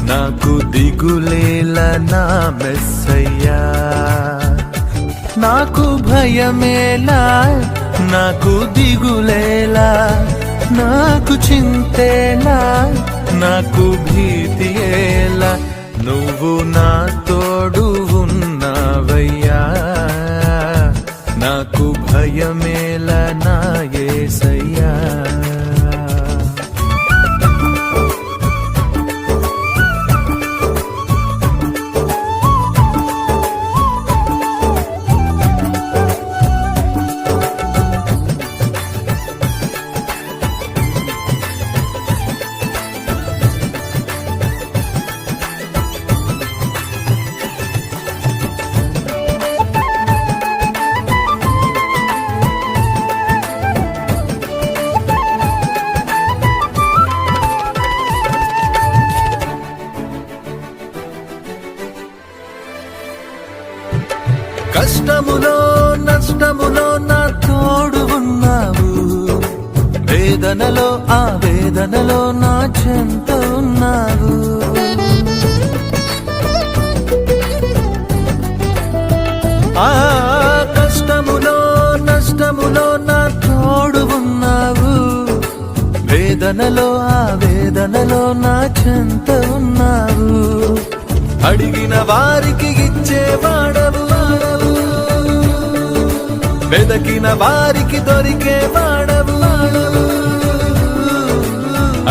నాకు దిగులేలా నా మెస్సయ్యా. నాకు భయమేలా, నాకు దిగులేలా, నాకు చింతేలా, నాకు భీతియేలా, నువ్వు నా తోడు ఉన్నావయ్యా. నాకు భయమేలా నా యేసయ్యా. కష్టములో నష్టములో నా తోడు ఉన్నావు, వేదనలో ఆ వేదనలో నా చెంత ఉన్నావు. ఆ కష్టములో నష్టములో నా తోడు ఉన్నావు, వేదనలో ఆ వేదనలో నా చెంత ఉన్నావు. అడిగిన వారికి ఇచ్చేవాడవు, వెదకిన వారికి దొరికేవాడవు.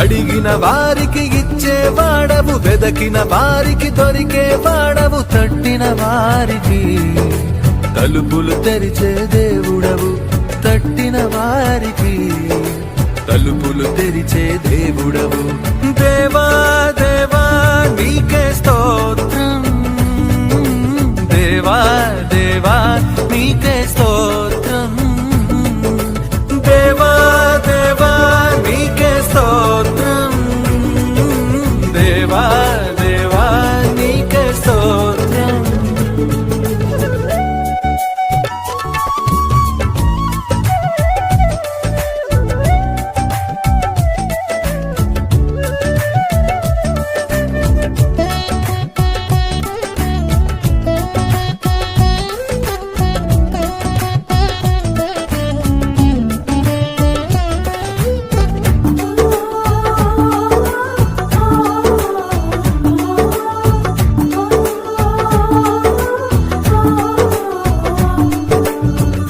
అడిగిన వారికి ఇచ్చేవాడవు, వెదకిన వారికి దొరికేవాడవు. తట్టిన వారికి తలుపులు తెరిచే దేవుడవు, తట్టిన వారికి తలుపులు తెరిచే దేవుడవు. దేవా దేవా నీకే స్తోత్రం, దేవా దేవా నీకే స్తోత్రం, దేవా దేవా నీకే స్తోత్రం, దేవా దేవా నీకే స్తోత్రం.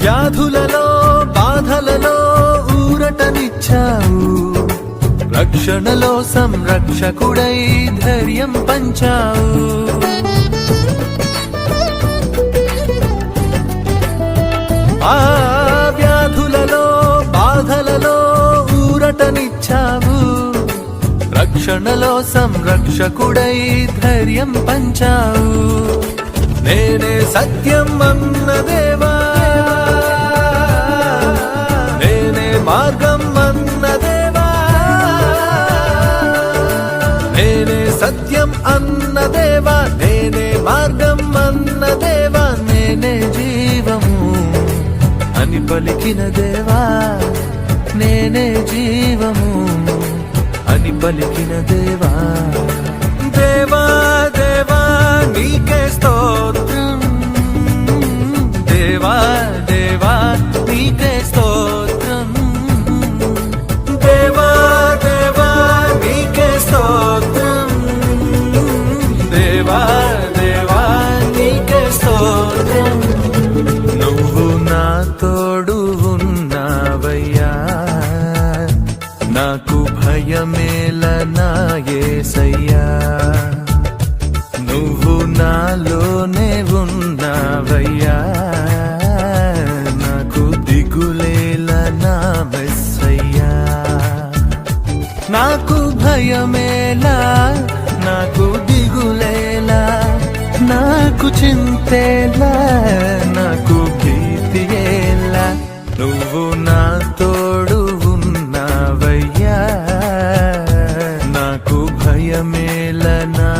వ్యాధులలో బాధలలో ఊరటనిచ్చావు, రక్షణలో సంరక్షకుడై ధైర్యం పంచావు. ఆ వ్యాధులలో బాధలలో ఊరటనిచ్చావు, రక్షణలో సంరక్షకుడై ధైర్యం పంచావు. నేనే సత్యం అన్న దేవా, నేనే మార్గం అన్న దేవా, నేనే సత్యం అన్న దేవా, నేనే మార్గం అన్న దేవా, నేనే జీవము అని పలికిన దేవా, నేనే జీవము అని పలికిన దేవా. దేవా దేవా నీకే స్తోత్రం, దేవా దేవా నీకే స్తోత్రం, దేవా దేవా నీకే స్తోత్రం, దేవా దేవా నీకే స్తోత్రం. నువ్వు నా తోడు ఉన్నావయ్యా, నాకు భయమేలా నా యేసయ్యా. నువ్వు నాలోనే ఉన్నావయ్యా, నాకు దిగులేలా నా మెస్సయ్యా. నాకు భయమేలా, నాకు దిగులేలా, నాకు చింతేలా, నాకు భీతియేలా, నువ్వు నా తోడు ఉన్నావయ్యా. నాకు భయమేలా నా